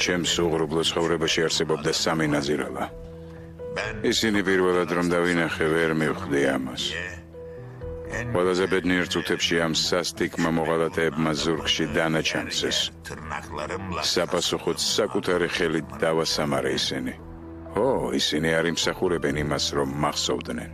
ჩემს უღრუბლო ცხოვრებაში არსებობდა სამი ნაზირალა. ისინი პირველად რომ დავინახე ვერ მივხვდი ამას. ყველაზე ბედნიერ წუთებში ამ სასტიკმა მოღალატეებმა ზურგში დანაჩამცეს. საპასუხოდ საკუთარი ხელით დავასამარე ისინი. ისინი არ იმსახურებენ იმას, რომ მახსოვდნენ.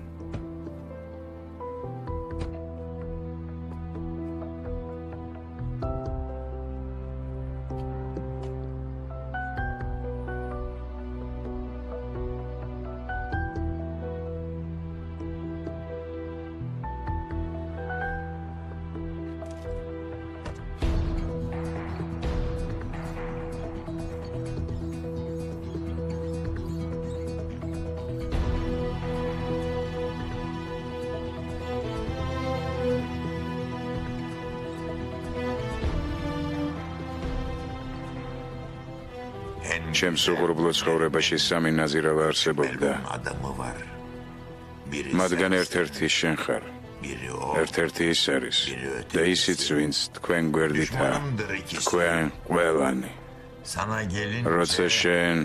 ჩემს უღრუბლო ცხოვრებაში სამი ნაზირავა არსებობდა. მათგან ერთ-ერთი შენ ხარ. ერთ-ერთი ის არის და ისიც, ვინც თქვენ გვერდითაა, თქვენ ყველანი. როცა შენ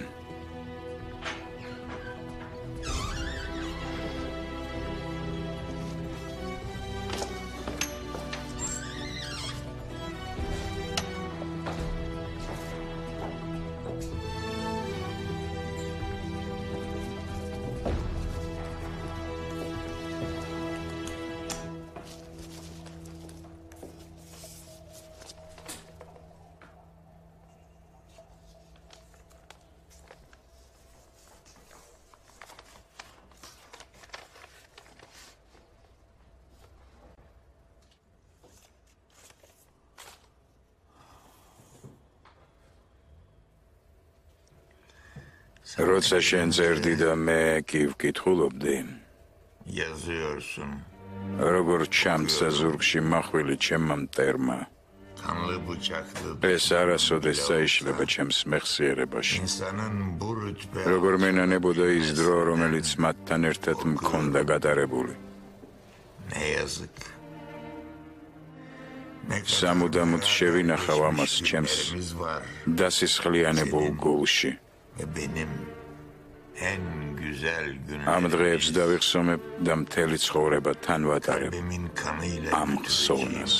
როცა შენ წერდი და მე კი ვკითხულობდი, როგორ ჩამცა ზურგში მახვილი ჩემმა მტერმა, ეს არასოდეს წაიშლება ჩემს მეხსიერებაში. როგორ მენანებოდა ის დრო, რომელიც მათთან ერთად მქონდა გადარებული. სამუდამოდ შევინახავ ამას ჩემს დასისხლიანებულ გულში. ამ დღეებს დავიხსომებ და მთელი ცხოვრება თან ვატარებ ამ ხსოვნას.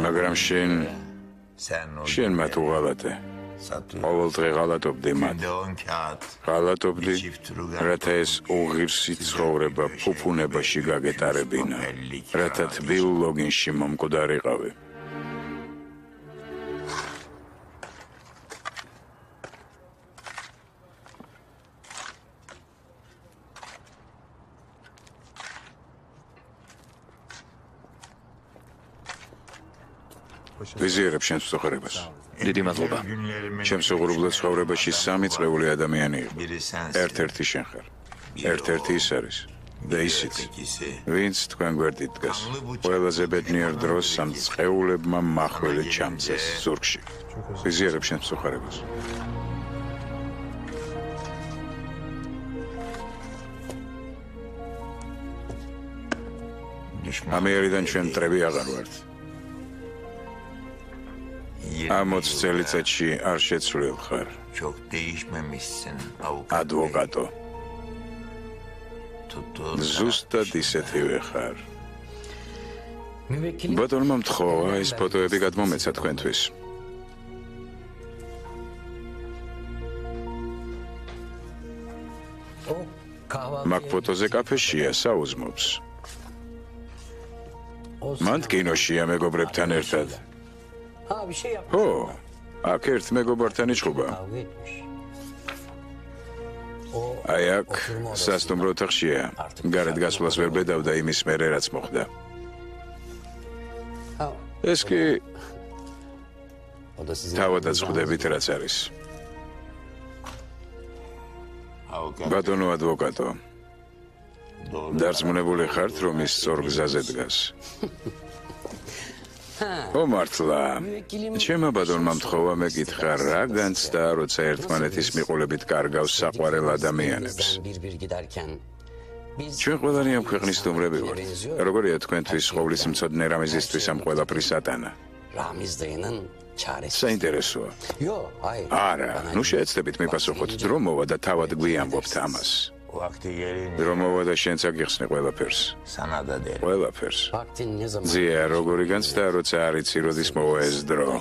მაგრამ შენ მათ უღალატე. ყოველ დღე ღალატობდი მათ. ღალატობდი, რათა ეს უღირსი ცხოვრება ფუფუნებაში გაგეტარებინა, რათა თბილ ლოგინში მომკვდარიყავი. ვიზიარებ შენს მსახურებას. დიდი მადლობა. ჩემს უღრუბლო ცხოვრებაში სამი წრეული ადამიანი იყო. ერთ-ერთი შენ ხარ. ერთ-ერთი ის არის და ისიც, ვინც თქვენ გვერდით დგას. ყველაზე ბედნიერ დროს ამ წყეულებმა მახვილი ჩამწეს ზურგში. ვიზიარებ შენს მსახურებას. ამიერიდან ჩვენ მტრები აღარ ვართ. ამ 20 წელიწადში არ შეცვლილ ხარ. ადვოკატო. ზუსტად ისეთივე ხარ. ბატონმა მთხოვა ეს ფოტოები გადმომეცა თქვენთვის. მაგ ფოტოზე კაფეშია, საუზმობს. მან კინოშია მეგობრებთან ერთად. აქ ერთ მეგობართან იჭხობა. აი აქ სასტუმრო ოთახშია. გარეთ გასვლას ვერ ბედავდა იმის მერე რაც მოხდა. ეს კი თავადაც ხვდებით რაც არის. ბატონო ადვოკატო, დარწმუნებული ხართ, რომ ის სწორ გზაზე დგას? მართლა, ჩემმა ბატონმა მთხოვა მეკითხა, რა განცდა, როცა ერთმანეთის მიყოლებით კარგავს საყვარელ ადამიანებს. ჩვენ ყველანი ამ ქვეყნის სტუმრები ვართ. როგორია თქვენთვის ყოვლისმცოდნე რამიზისთვის ამ ყველაფრის ატანა? საინტერესოა. არა, ნუ შეეცდებით მიპასუხოთ, დრო მოვა და თავად გვიამბობთ ამას. დრო მოვა და შენც აგიხსნი ყველაფერს. ყველაფერს. ძია, როგორი განცდა, როცა არ იცი, როდის მოვა ეს დრო.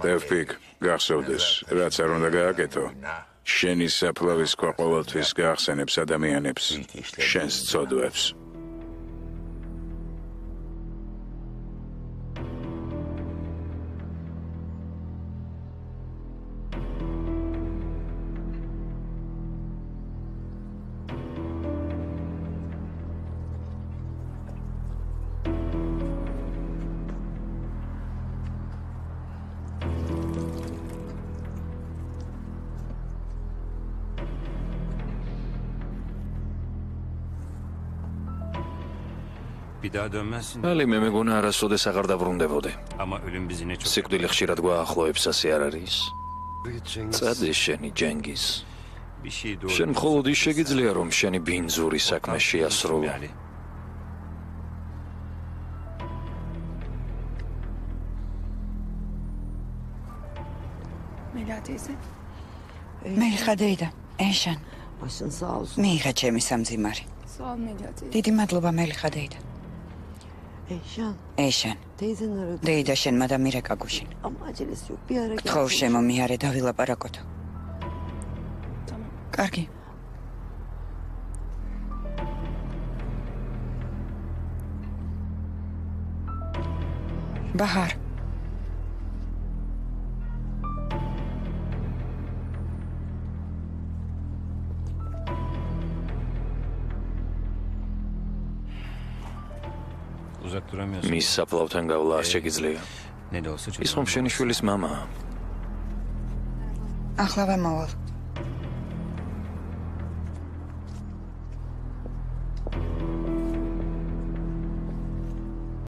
Tevfik, გახსოვდეს, რაც არ უნდა გააკეთო, შენი საფლავის ქვა ყოველთვის გაახსენებს ადამიანებს, შენს ცოდვებს. ალი მე მეგონა არასოდეს აღარ დაბრუნდებოდე. სიკვდილი ხშირად გვაახლოებს, ასე არ არის? წადი შენი ჯენგიზ. შენ მხოლოდ ის შეგიძლია, რომ შენი ბინძური საქმე შეასრულო. მელიხადეიდა, ეშან. მიიღე ჩემი სამძიმარი. დიდი მადლობა მელიხადეიდა. ეშან. დეიდა შენმა და მირეკა გუშინ. გთხოვ შემომიარე და ვილაპარაკოთ. კარგი. ბაჰარ. მის საფლავთან გავლა არ შეგიძლია. ის ხომ შენი შვილის მამაა. ახლავე მოვალ.